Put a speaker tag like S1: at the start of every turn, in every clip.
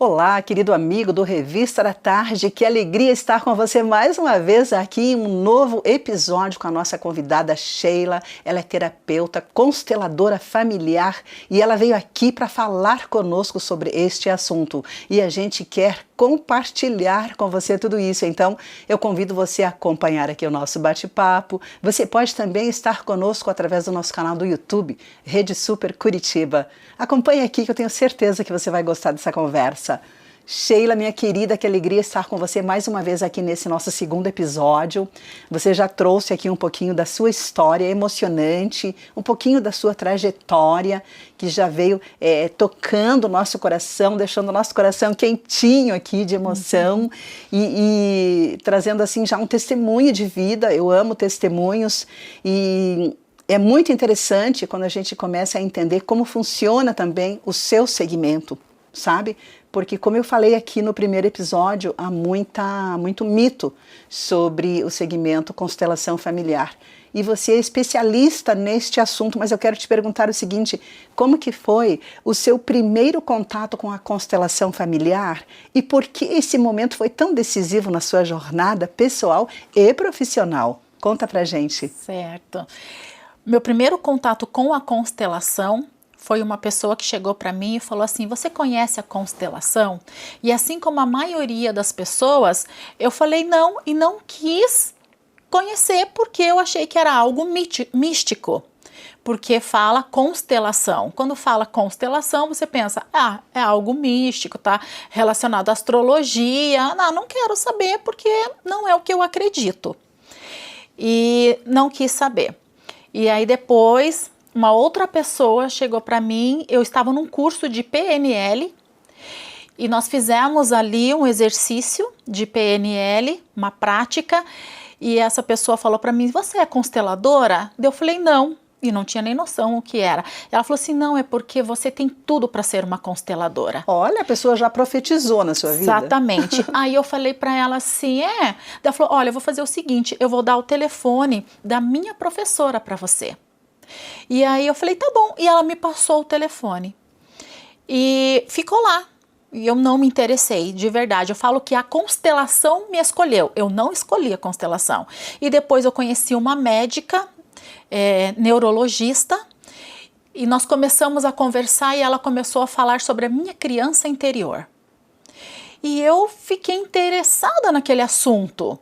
S1: Olá, querido amigo do Revista da Tarde, que alegria estar com você mais uma vez aqui em um novo episódio com a nossa convidada Sheila. Ela é terapeuta, consteladora familiar e ela veio aqui para falar conosco sobre este assunto. E a gente quer compartilhar com você tudo isso, então eu convido você a acompanhar aqui o nosso bate-papo. Você pode também estar conosco através do nosso canal do YouTube, Rede Super Curitiba. Acompanhe aqui que eu tenho certeza que você vai gostar dessa conversa. Sheila, minha querida, que alegria estar com você mais uma vez aqui nesse nosso segundo episódio. Você já trouxe aqui um pouquinho da sua história emocionante, um pouquinho da sua trajetória, que já veio tocando o nosso coração, deixando o nosso coração quentinho aqui de emoção e trazendo assim já um testemunho de vida. Eu amo testemunhos e é muito interessante quando a gente começa a entender como funciona também o seu segmento, sabe? Porque, como eu falei aqui no primeiro episódio, há muito mito sobre o segmento constelação familiar. E você é especialista neste assunto, mas eu quero te perguntar o seguinte: como que foi o seu primeiro contato com a constelação familiar e por que esse momento foi tão decisivo na sua jornada pessoal e profissional? Conta pra gente.
S2: Certo. Meu primeiro contato com a constelação foi uma pessoa que chegou para mim e falou assim: você conhece a constelação? E assim como a maioria das pessoas, eu falei não e não quis conhecer porque eu achei que era algo místico. Porque fala constelação. Quando fala constelação, você pensa, é algo místico, tá relacionado à astrologia. Não quero saber porque não é o que eu acredito. E não quis saber. E aí depois uma outra pessoa chegou para mim, eu estava num curso de PNL e nós fizemos ali um exercício de PNL, uma prática, e essa pessoa falou para mim: você é consteladora? Eu falei não, e não tinha nem noção o que era. Ela falou assim: não, é porque você tem tudo para ser uma consteladora.
S1: Olha, a pessoa já profetizou na sua vida.
S2: Exatamente. Aí eu falei para ela assim, Ela falou: olha, eu vou fazer o seguinte, eu vou dar o telefone da minha professora para você. E aí eu falei, tá bom. E ela me passou o telefone. E ficou lá. E eu não me interessei, de verdade. Eu falo que a constelação me escolheu. Eu não escolhi a constelação. E depois eu conheci uma médica, neurologista, e nós começamos a conversar e ela começou a falar sobre a minha criança interior. E eu fiquei interessada naquele assunto.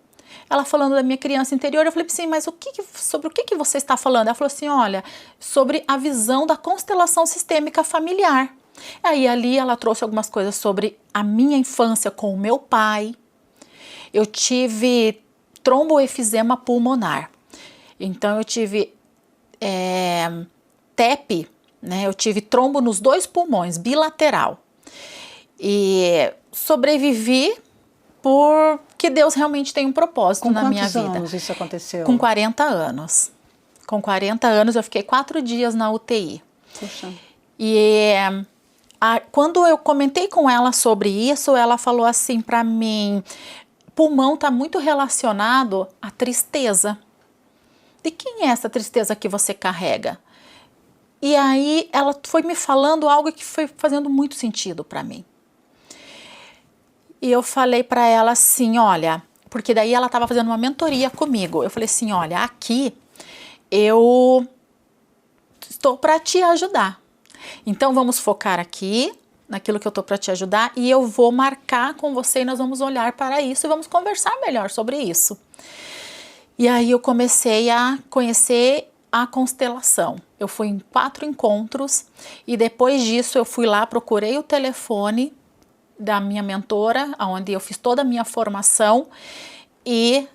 S2: Ela falando da minha criança interior, eu falei assim, mas sobre o que você está falando? Ela falou assim, olha, sobre a visão da constelação sistêmica familiar. Aí ali ela trouxe algumas coisas sobre a minha infância com o meu pai. Eu tive tromboefisema pulmonar. Então eu tive TEP, né? Eu tive trombo nos 2 pulmões, bilateral. E sobrevivi porque Deus realmente tem um propósito na minha vida. Com
S1: quantos anos isso aconteceu?
S2: Com 40 anos. Com 40 anos eu fiquei 4 dias na UTI.
S1: Puxa.
S2: E quando eu comentei com ela sobre isso, ela falou assim para mim, pulmão está muito relacionado à tristeza. De quem é essa tristeza que você carrega? E aí ela foi me falando algo que foi fazendo muito sentido para mim. E eu falei para ela assim, olha, porque daí ela estava fazendo uma mentoria comigo. Eu falei assim, olha, aqui eu estou para te ajudar. Então vamos focar aqui naquilo que eu estou para te ajudar e eu vou marcar com você e nós vamos olhar para isso e vamos conversar melhor sobre isso. E aí eu comecei a conhecer a constelação. Eu fui em 4 encontros e depois disso eu fui lá, procurei o telefone da minha mentora, onde eu fiz toda a minha formação e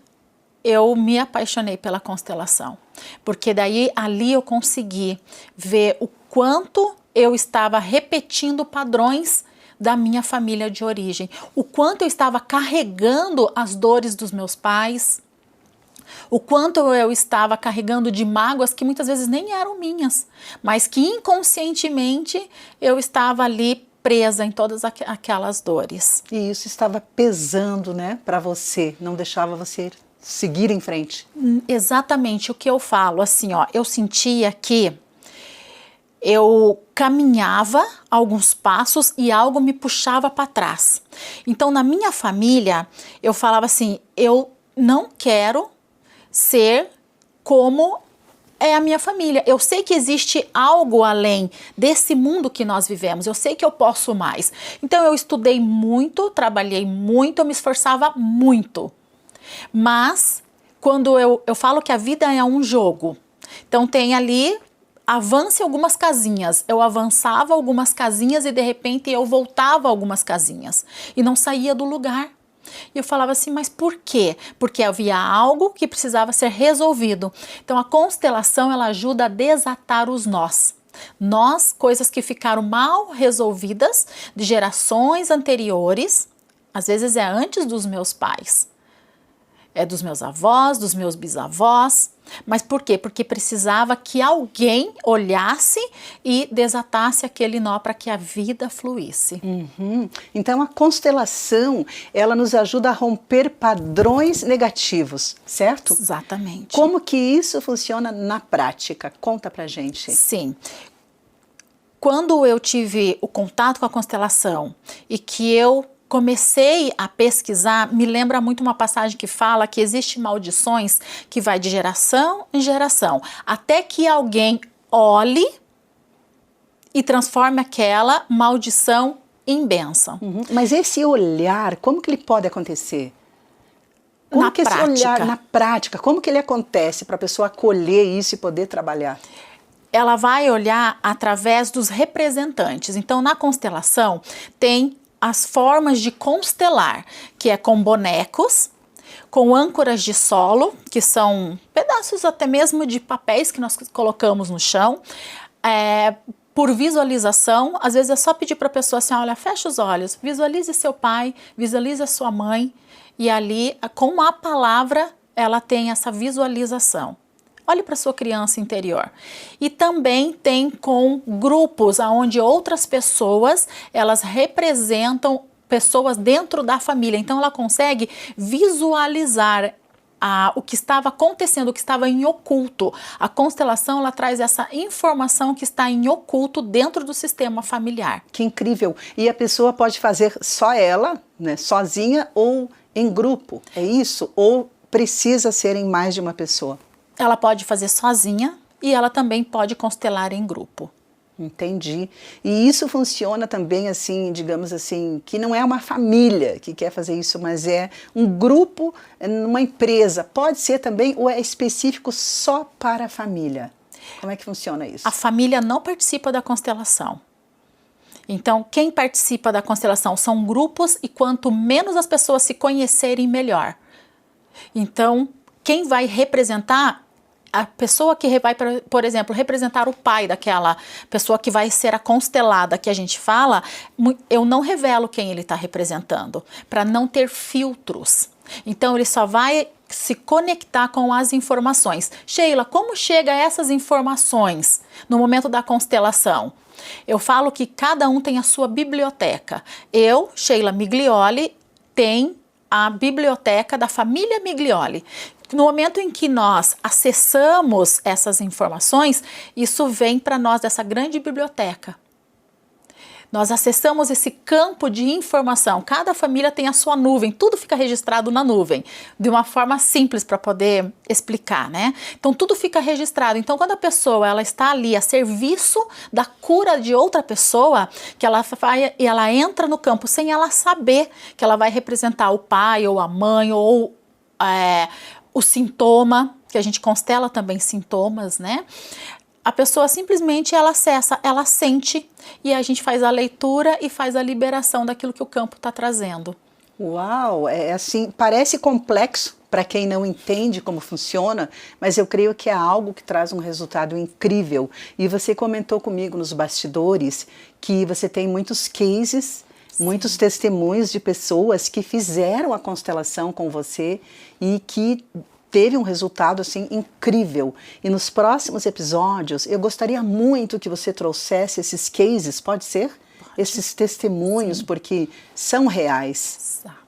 S2: eu me apaixonei pela constelação. Porque daí ali eu consegui ver o quanto eu estava repetindo padrões da minha família de origem, o quanto eu estava carregando as dores dos meus pais, o quanto eu estava carregando de mágoas que muitas vezes nem eram minhas, mas que inconscientemente eu estava ali presa em todas aquelas dores.
S1: E isso estava pesando, né, para você, não deixava você seguir em frente.
S2: Exatamente o que eu falo, assim, ó, eu sentia que eu caminhava alguns passos e algo me puxava para trás. Então, na minha família, eu falava assim, eu não quero ser como é a minha família. Eu sei que existe algo além desse mundo que nós vivemos. Eu sei que eu posso mais. Então, eu estudei muito, trabalhei muito, eu me esforçava muito. Mas, quando eu falo que a vida é um jogo, então tem ali, avance algumas casinhas. Eu avançava algumas casinhas e de repente eu voltava algumas casinhas e não saía do lugar. E eu falava assim, mas por quê? Porque havia algo que precisava ser resolvido. Então a constelação, ela ajuda a desatar os nós. Nós, coisas que ficaram mal resolvidas de gerações anteriores, às vezes é antes dos meus pais. É dos meus avós, dos meus bisavós. Mas por quê? Porque precisava que alguém olhasse e desatasse aquele nó para que a vida fluísse.
S1: Então a constelação, ela nos ajuda a romper padrões negativos, certo?
S2: Exatamente.
S1: Como que isso funciona na prática? Conta pra gente.
S2: Sim. Quando eu tive o contato com a constelação e que eu comecei a pesquisar, me lembra muito uma passagem que fala que existe maldições que vai de geração em geração, até que alguém olhe e transforme aquela maldição em bênção.
S1: Mas esse olhar, como que ele pode acontecer? Como
S2: Na
S1: que
S2: prática.
S1: esse olhar na prática, como que ele acontece para a pessoa acolher isso e poder trabalhar?
S2: Ela vai olhar através dos representantes. Então, na constelação, tem as formas de constelar, que é com bonecos, com âncoras de solo, que são pedaços até mesmo de papéis que nós colocamos no chão, por visualização. Às vezes é só pedir para a pessoa assim, olha, fecha os olhos, visualize seu pai, visualize a sua mãe, e ali, com a palavra, ela tem essa visualização. Olhe para sua criança interior. E também tem com grupos onde outras pessoas, elas representam pessoas dentro da família. Então ela consegue visualizar o que estava acontecendo, o que estava em oculto. A constelação, ela traz essa informação que está em oculto dentro do sistema familiar.
S1: Que incrível! E a pessoa pode fazer só ela, né, sozinha ou em grupo, é isso? Ou precisa ser em mais de uma pessoa?
S2: Ela pode fazer sozinha e ela também pode constelar em grupo.
S1: Entendi. E isso funciona também assim, digamos assim, que não é uma família que quer fazer isso, mas é um grupo numa empresa. Pode ser também ou é específico só para a família? Como é que funciona isso?
S2: A família não participa da constelação. Então, quem participa da constelação são grupos e quanto menos as pessoas se conhecerem, melhor. Então, quem vai representar, a pessoa que vai, por exemplo, representar o pai daquela pessoa que vai ser a constelada que a gente fala, eu não revelo quem ele está representando, para não ter filtros. Então, ele só vai se conectar com as informações. Sheila, como chega a essas informações no momento da constelação? Eu falo que cada um tem a sua biblioteca. Eu, Sheila Miglioli, tenho a biblioteca da família Miglioli. No momento em que nós acessamos essas informações, isso vem para nós dessa grande biblioteca. Nós acessamos esse campo de informação. Cada família tem a sua nuvem, tudo fica registrado na nuvem, de uma forma simples para poder explicar, né? Então tudo fica registrado. Então quando a pessoa ela está ali a serviço da cura de outra pessoa, que ela vai e ela entra no campo sem ela saber que ela vai representar o pai ou a mãe ou o sintoma, que a gente constela também sintomas, né? A pessoa simplesmente ela acessa, ela sente e a gente faz a leitura e faz a liberação daquilo que o campo está trazendo.
S1: Uau, é assim, parece complexo para quem não entende como funciona, mas eu creio que é algo que traz um resultado incrível. E você comentou comigo nos bastidores que você tem muitos cases, sim, muitos testemunhos de pessoas que fizeram a constelação com você e que teve um resultado assim incrível. E nos próximos episódios eu gostaria muito que você trouxesse esses cases, pode ser? esses testemunhos, porque são reais.
S2: Exato.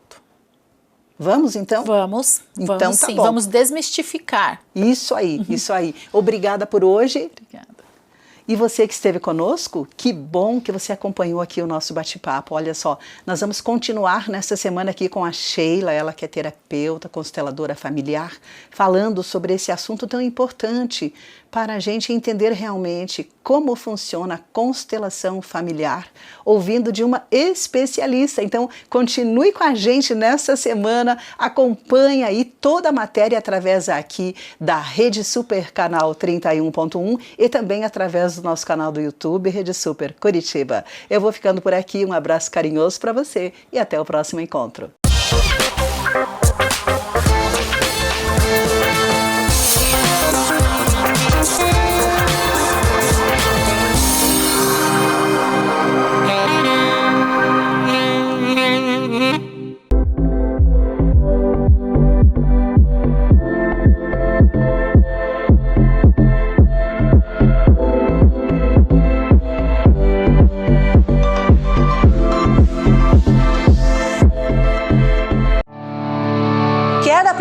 S1: Vamos então?
S2: Vamos
S1: Então,
S2: sim,
S1: tá bom.
S2: vamos desmistificar.
S1: Isso aí, isso aí. Obrigada por hoje.
S2: Obrigada.
S1: E você que esteve conosco, que bom que você acompanhou aqui o nosso bate-papo. Olha só, nós vamos continuar nesta semana aqui com a Sheila, ela que é terapeuta, consteladora familiar, falando sobre esse assunto tão importante para a gente entender realmente como funciona a constelação familiar, ouvindo de uma especialista. Então, continue com a gente nessa semana, acompanhe aí toda a matéria através aqui da Rede Super Canal 31.1 e também através do nosso canal do YouTube, Rede Super Curitiba. Eu vou ficando por aqui, um abraço carinhoso para você e até o próximo encontro.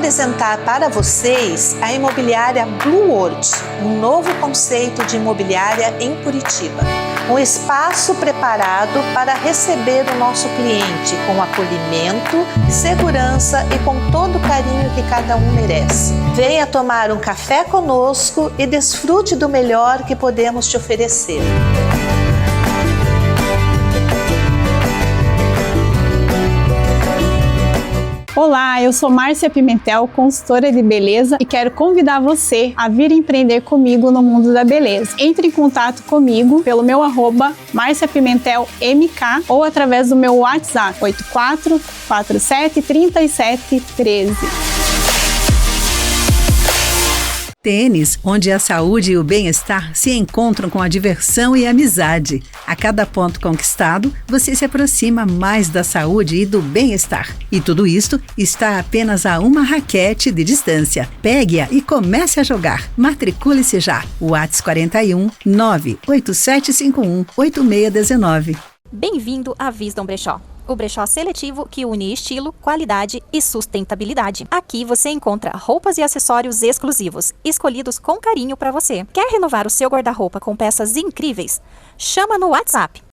S3: Apresentar para vocês a imobiliária Blue World, um novo conceito de imobiliária em Curitiba. Um espaço preparado para receber o nosso cliente com acolhimento, segurança e com todo o carinho que cada um merece. Venha tomar um café conosco e desfrute do melhor que podemos te oferecer.
S4: Olá, eu sou Márcia Pimentel, consultora de beleza e quero convidar você a vir empreender comigo no mundo da beleza. Entre em contato comigo pelo meu @MárciaPimentelMK ou através do meu WhatsApp 84473713.
S1: Tênis, onde a saúde e o bem-estar se encontram com a diversão e a amizade. A cada ponto conquistado, você se aproxima mais da saúde e do bem-estar. E tudo isto está apenas a uma raquete de distância. Pegue-a e comece a jogar. Matricule-se já. WhatsApp 41 98751 8619.
S5: Bem-vindo à Wisdom Brechó. O brechó seletivo que une estilo, qualidade e sustentabilidade. Aqui você encontra roupas e acessórios exclusivos, escolhidos com carinho para você. Quer renovar o seu guarda-roupa com peças incríveis? Chama no WhatsApp